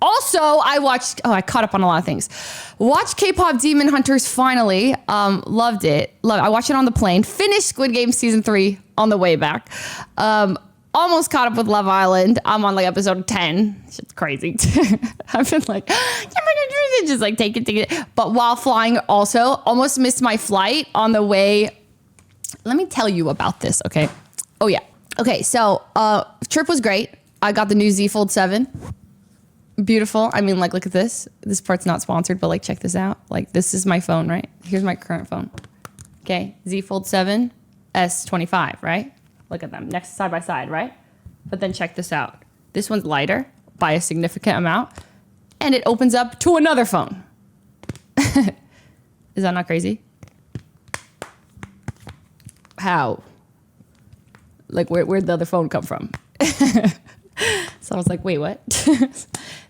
Also, I caught up on a lot of things. Watched K-pop Demon Hunters finally. Loved it. I watched it on the plane. Finished Squid Game season 3 on the way back. Almost caught up with Love Island. I'm on like episode 10. Shit's crazy. I've been like, just like take it. But while flying also, almost missed my flight on the way. Let me tell you about this, okay? Oh yeah. Okay, so trip was great. I got the new Z Fold 7. Beautiful. I mean, like, look at this. This part's not sponsored, but like, check this out. Like, this is my phone, right? Here's my current phone. Okay, Z Fold 7 S25, right? Look at them next side by side, right? But then check this out. This one's lighter by a significant amount, and it opens up to another phone. Is that not crazy? How? Like, where'd the other phone come from? So I was like, wait, what?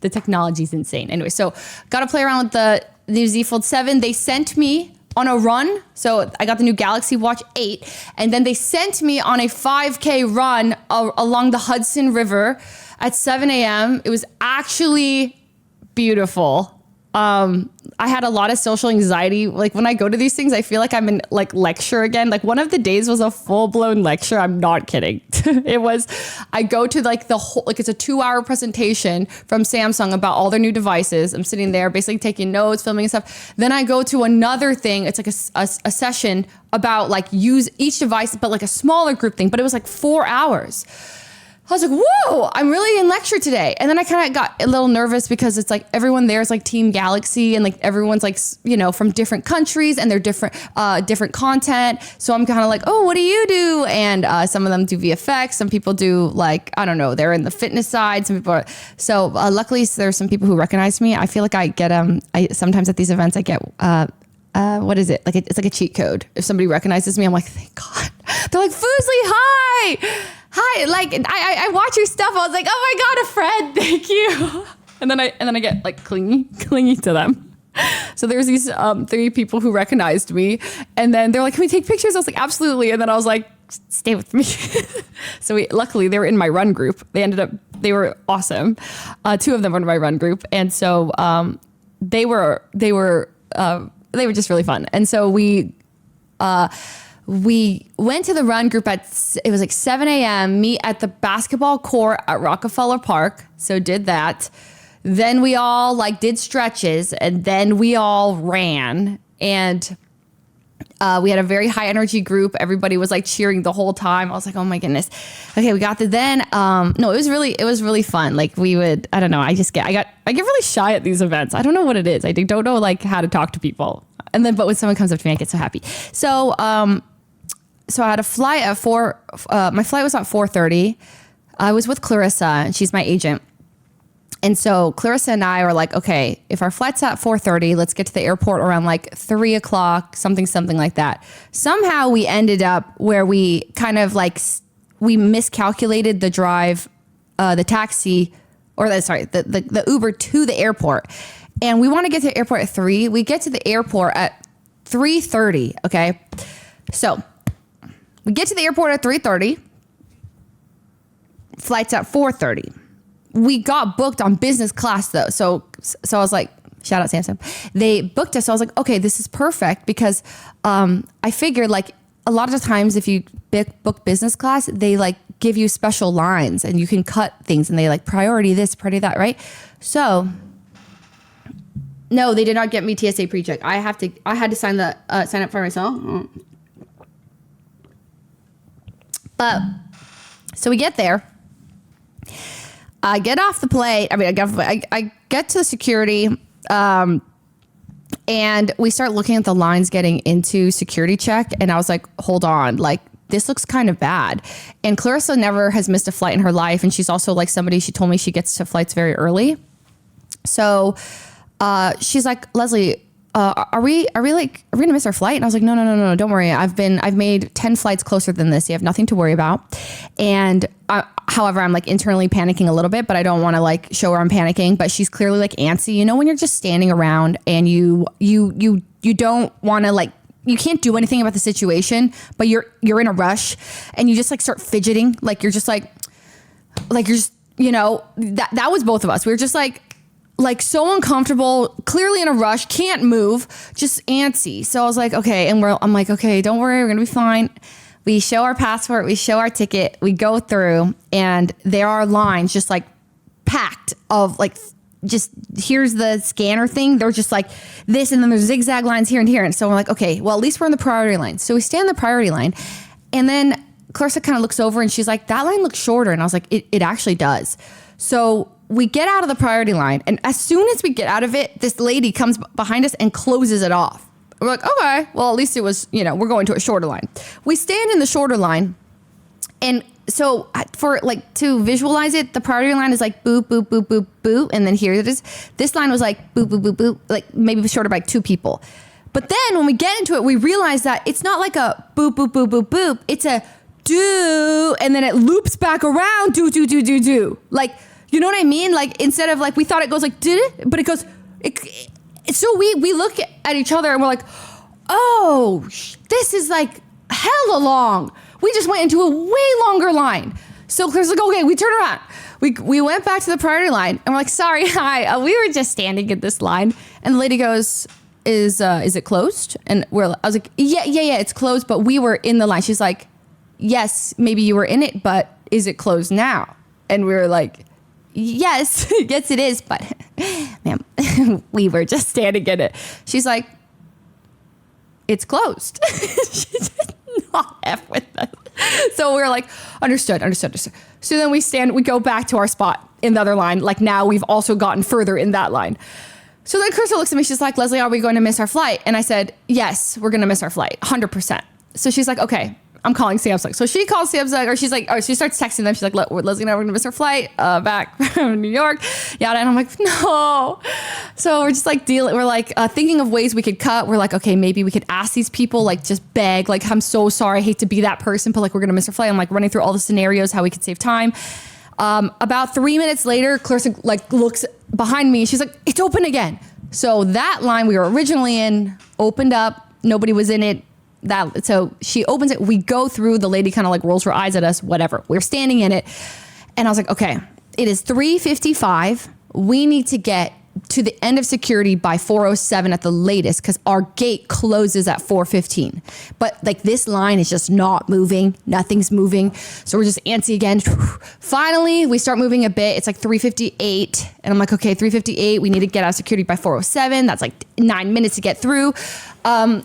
The technology's insane. Anyway, so got to play around with the new Z Fold 7. They sent me on a run. So I got the new Galaxy Watch 8, and then they sent me on a 5K run along the Hudson River at 7 a.m. It was actually beautiful. I had a lot of social anxiety. Like when I go to these things, I feel like I'm in like lecture again. Like one of the days was a full-blown lecture. I'm not kidding. It was, I go to like the whole, like it's a 2-hour presentation from Samsung about all their new devices. I'm sitting there basically taking notes, filming and stuff. Then I go to another thing. It's like a session about like use each device, but like a smaller group thing. But it was like 4 hours. I was like, whoa, I'm really in lecture today. And then I kind of got a little nervous because it's like everyone there is like Team Galaxy and like everyone's like, you know, from different countries and they're different content. So I'm kind of like, oh, what do you do? And some of them do VFX. Some people do like, I don't know, they're in the fitness side. Some people are, so luckily there's some people who recognize me. I feel like I get, sometimes at these events I get, what is it? Like it's like a cheat code. If somebody recognizes me, I'm like, thank God. They're like, Fuslie, hi. Hi, like I watch your stuff. I was like, oh my God, a friend, thank you. And then I get like clingy to them. So there's these 3 people who recognized me, and then they're like, can we take pictures? I was like, absolutely. And then I was like, stay with me. So luckily they were in my run group. They were awesome. 2 of them were in my run group, and so they were just really fun. And so we went to the run group it was like 7 a.m., meet at the basketball court at Rockefeller Park. So did that. Then we all like did stretches, and then we all ran, and we had a very high energy group. Everybody was like cheering the whole time. I was like, oh my goodness. Okay, we got to then. No, it was really fun. Like we would, I don't know. I get really shy at these events. I don't know what it is. I don't know like how to talk to people. And then, but when someone comes up to me, I get so happy. So I had a flight at 4. My flight was at 4:30. I was with Clarissa, and she's my agent. And so Clarissa and I were like, okay, if our flight's at 4:30, let's get to the airport around like 3 o'clock, something like that. Somehow we ended up where we kind of like, we miscalculated the drive, the taxi, or the Uber to the airport. And we want to get to the airport at 3. We get to the airport at 3:30, okay? So we get to the airport at 3:30. Flight's at 4:30. We got booked on business class though. So I was like, shout out Samsung. They booked us. So I was like, okay, this is perfect because I figured like a lot of the times if you book business class, they like give you special lines and you can cut things and they like priority this, priority that, right? So no, they did not get me TSA pre-check. I had to sign up for myself. But so we get there. I get off the plane. I get to the security, and we start looking at the lines getting into security check. And I was like, hold on, like this looks kind of bad. And Clarissa never has missed a flight in her life. And she's also like somebody, she told me she gets to flights very early. So she's like, Leslie, are we gonna miss our flight? And I was like, no, don't worry. I've made 10 flights closer than this. You have nothing to worry about. And however, I'm like internally panicking a little bit, but I don't want to like show her I'm panicking. But she's clearly like antsy. You know, when you're just standing around and you don't want to like, you can't do anything about the situation, but you're in a rush and you just like start fidgeting. Like you're just like you're just, you know, that was both of us. We were just like, like so uncomfortable, clearly in a rush, can't move, just antsy. So I was like, okay. And I'm like, okay, don't worry. We're going to be fine. We show our passport, we show our ticket, we go through, and there are lines just like packed of like, just here's the scanner thing. They're just like this, and then there's zigzag lines here and here. And so we're like, okay, well, at least we're in the priority line. So we stand in the priority line, and then Clarissa kind of looks over and she's like, that line looks shorter. And I was like, it actually does. So we get out of the priority line, and as soon as we get out of it, this lady comes behind us and closes it off. We're like, okay, well, at least it was, we're going to a shorter line. We stand in the shorter line, and so for like to visualize it, the priority line is like boop, boop, boop, boop, boop, and then here it is. This line was like boop, boop, boop, boop, like maybe shorter by like 2 people. But then when we get into it, we realize that it's not like a boop, boop, boop, boop, boop. It's a do, and then it loops back around, do, do, do, do, do. Like, you know what I mean? Like, instead of like, we thought it goes like, did it? But it goes, so we look at each other and we're like, oh, this is like hella long. We just went into a way longer line. So Claire's like, okay, we turn around. We went back to the priority line, and we're like, sorry, hi, we were just standing in this line. And the lady goes, is it closed? And I was like, yeah, it's closed, but we were in the line. She's like, yes, maybe you were in it, but is it closed now? And we were like, yes, yes it is, but ma'am, we were just standing in it. She's like, it's closed. She did not F with us. So we were like, understood. So then we go back to our spot in the other line. Like, now we've also gotten further in that line. So then Krista looks at me, she's like, Leslie, are we going to miss our flight? And I said, yes, we're going to miss our flight, 100%. So she's like, okay, I'm calling Samsung. So she calls Samsung, or she starts texting them. She's like, Leslie and I, we're going to miss our flight back from New York, yada. And I'm like, no. So we're just like we're like thinking of ways we could cut. We're like, okay, maybe we could ask these people, like just beg, like, I'm so sorry, I hate to be that person, but like, we're going to miss our flight. I'm like running through all the scenarios, how we could save time. About 3 minutes later, Clarissa like looks behind me. She's like, it's open again. So that line we were originally in opened up. Nobody was in it. So she opens it. We go through. The lady kind of like rolls her eyes at us. Whatever. We're standing in it, and I was like, okay, it is 3:55. We need to get to the end of security by 4:07 at the latest, because our gate closes at 4:15. But like, this line is just not moving. Nothing's moving. So we're just antsy again. Finally, we start moving a bit. It's like 3:58. And I'm like, okay, 3:58. We need to get out of security by 4:07. That's like 9 minutes to get through.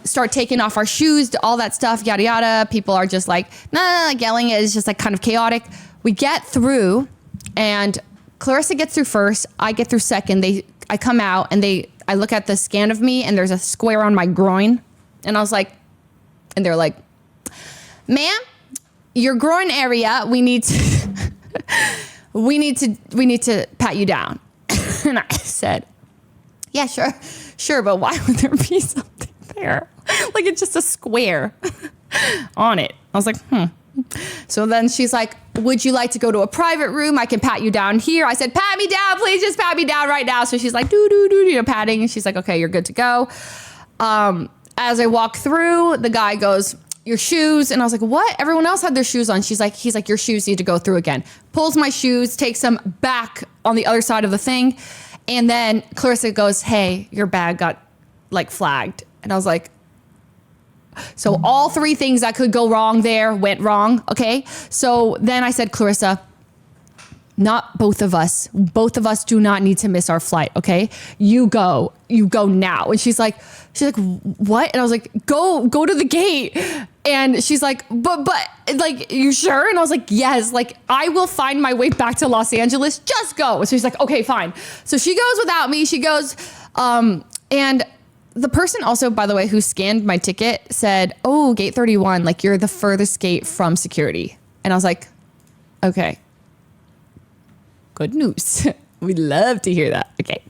Start taking off our shoes, all that stuff, yada, yada. People are just like, nah, yelling. It's just like kind of chaotic. We get through, and Clarissa gets through first. I get through second. I come out, and I look at the scan of me, and there's a square on my groin. And I was like, and they're like, ma'am, your groin area, we need to pat you down. And I said, yeah, sure. But why would there be something there? Like, it's just a square on it. I was like, So then she's like, would you like to go to a private room? I can pat you down here. I said, pat me down, please. Just pat me down right now. So she's like, patting. And she's like, okay, you're good to go. As I walk through, the guy goes, your shoes. And I was like, what? Everyone else had their shoes on. He's like, your shoes need to go through again. Pulls my shoes, takes them back on the other side of the thing. And then Clarissa goes, hey, your bag got like flagged. And I was like, so all 3 things that could go wrong there went wrong. Okay. So then I said, Clarissa, not both of us. Both of us do not need to miss our flight. Okay. You go now. And she's like, what? And I was like, go to the gate. And she's like, but like, you sure? And I was like, yes, like, I will find my way back to Los Angeles. Just go. So she's like, okay, fine. So she goes without me. She goes, and the person also, by the way, who scanned my ticket said, oh, gate 31, like, you're the furthest gate from security. And I was like, okay, good news. We'd love to hear that. Okay.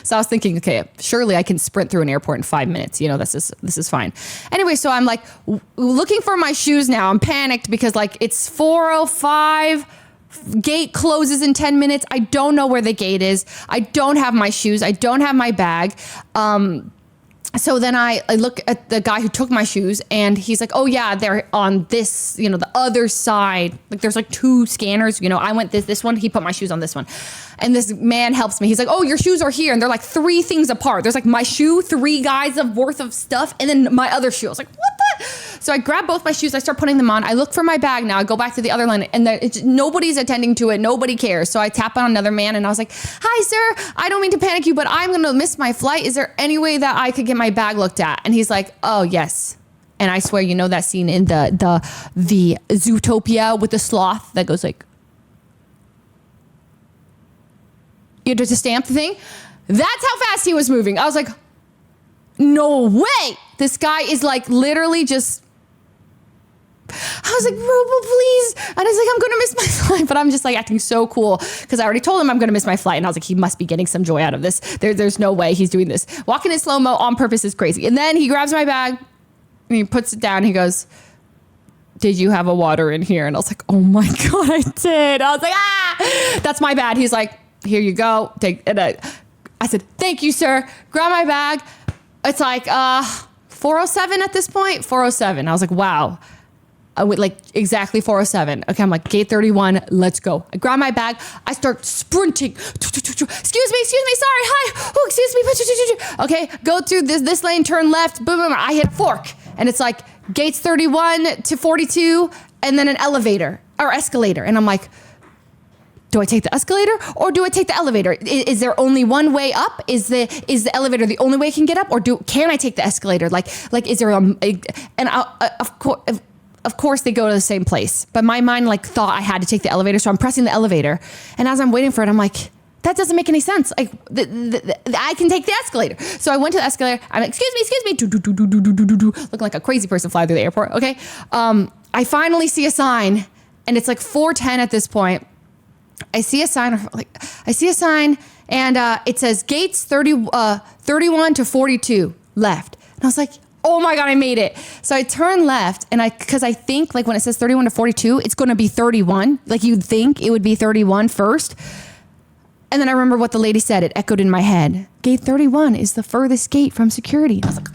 So I was thinking, okay, surely I can sprint through an airport in 5 minutes. This is fine. Anyway, so I'm like looking for my shoes now. I'm panicked because like it's 4:05. Gate closes in 10 minutes. I don't know where the gate is. I don't have my shoes. I don't have my bag. So then I look at the guy who took my shoes and he's like, oh yeah, they're on this, the other side. Like there's like 2 scanners, I went this one, he put my shoes on this one. And this man helps me. He's like, oh, your shoes are here. And they're like 3 things apart. There's like my shoe, 3 guys of worth of stuff, and then my other shoe. I was like, what the? So I grab both my shoes. I start putting them on. I look for my bag now. I go back to the other line and nobody's attending to it. Nobody cares. So I tap on another man and I was like, hi, sir. I don't mean to panic you, but I'm going to miss my flight. Is there any way that I could get my bag looked at? And he's like, oh, yes. And I swear, that scene in the Zootopia with the sloth that goes like, you had to stamp the thing. That's how fast he was moving. I was like, no way. This guy is like literally just, I was like, Robo, please. And I was like, I'm going to miss my flight. But I'm just like acting so cool because I already told him I'm going to miss my flight. And I was like, he must be getting some joy out of this. There's no way he's doing this. Walking in slow-mo on purpose is crazy. And then he grabs my bag and he puts it down. He goes, did you have a water in here? And I was like, oh my God, I did. I was like, that's my bad. He's like, here you go. I said, thank you, sir. Grab my bag. It's like 407 at this point. 407. I was like, wow. I went like exactly 407. Okay, I'm like, gate 31, let's go. I grab my bag. I start sprinting. Excuse me, sorry, hi. Oh, excuse me. Okay, go through this lane, turn left, boom, boom. I hit fork. And it's like gates 31 to 42 and then an elevator or escalator. And I'm like, do I take the escalator or do I take the elevator? Is there only one way up? Is the elevator the only way I can get up, or can I take the escalator? Like is there of course they go to the same place, but my mind like thought I had to take the elevator, so I'm pressing the elevator, and as I'm waiting for it, I'm like, that doesn't make any sense. Like I can take the escalator. So I went to the escalator. I'm like, excuse me, looking like a crazy person flying through the airport. Okay, I finally see a sign, and it's like 410 at this point. I see a sign, and it says gates 31 to 42 left. And I was like, oh my God, I made it. So I turn left, and because I think like when it says 31 to 42, it's going to be 31. Like you'd think it would be 31 first. And then I remember what the lady said. It echoed in my head. Gate 31 is the furthest gate from security. I was like,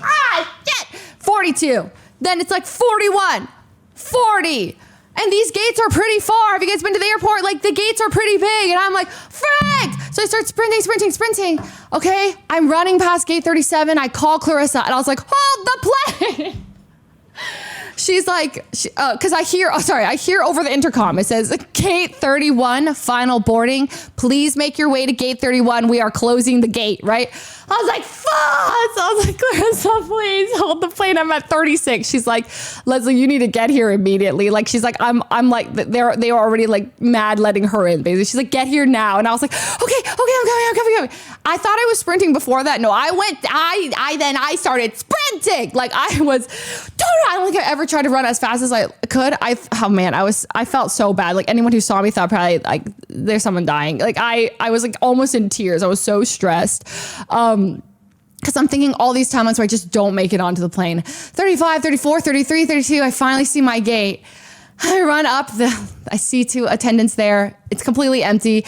shit, 42. Then it's like 41, 40. And these gates are pretty far. Have you guys been to the airport? Like the gates are pretty big. And I'm like, frick! So I start sprinting. Okay, I'm running past gate 37. I call Clarissa and I was like, hold the plane. She's like, because I hear over the intercom, it says, gate 31, final boarding. Please make your way to gate 31. We are closing the gate, right? I was like, fuck. So I was like, Clarissa, please hold the plane. I'm at 36. She's like, Leslie, you need to get here immediately. Like, she's like, I'm like, they were already like mad letting her in, basically. She's like, get here now. And I was like, okay, I'm coming. I thought I was sprinting before that. No, I started sprinting. Like I don't think I ever tried to run as fast as I could. I felt so bad. Like anyone who saw me thought probably like there's someone dying. Like I was like almost in tears. I was so stressed. Because I'm thinking all these timelines where I just don't make it onto the plane. 35, 34, 33, 32. I finally see my gate. I run up. I see 2 attendants there. It's completely empty.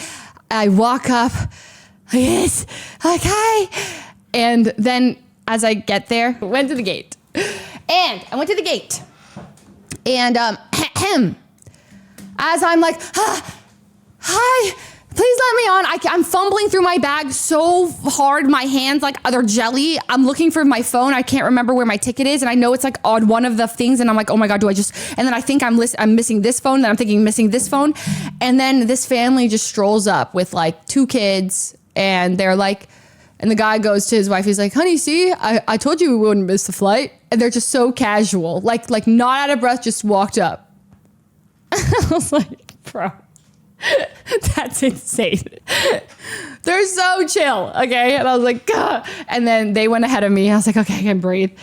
I walk up. Yes. Like, hi. And then as I get there, I went to the gate. And as I'm like, hi, please let me on. I'm fumbling through my bag so hard. My hands, like, they're jelly. I'm looking for my phone. I can't remember where my ticket is. And I know it's like on one of the things. And I'm like, oh my God, and then I think I'm missing this phone. Then I'm thinking missing this phone. And then this family just strolls up with like 2 kids. And they're like, and the guy goes to his wife. He's like, honey, see, I told you we wouldn't miss the flight. And they're just so casual, like not out of breath, just walked up. I was like, bro, that's insane. They're so chill. Okay. And I was like, God. And then they went ahead of me. I was like, okay, I can breathe.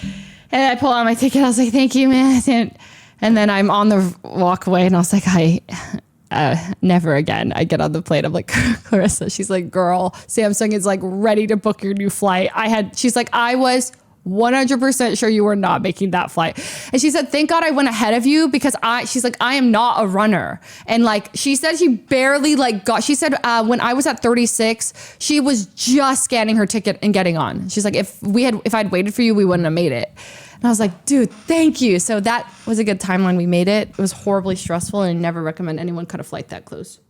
And I pull out my ticket. I was like, thank you, man. And then I'm on the walkway and I was like, never again. I get on the plane. I'm like, Clarissa, she's like, girl, Samsung is like ready to book your new flight. She's like, I was 100% sure you were not making that flight. And she said, thank God I went ahead of you because she's like, I am not a runner. And like, she said she barely she said when I was at 36, she was just scanning her ticket and getting on. She's like, if I'd waited for you, we wouldn't have made it. And I was like, dude, thank you. So that was a good timeline. We made it. It was horribly stressful and I never recommend anyone cut a flight that close.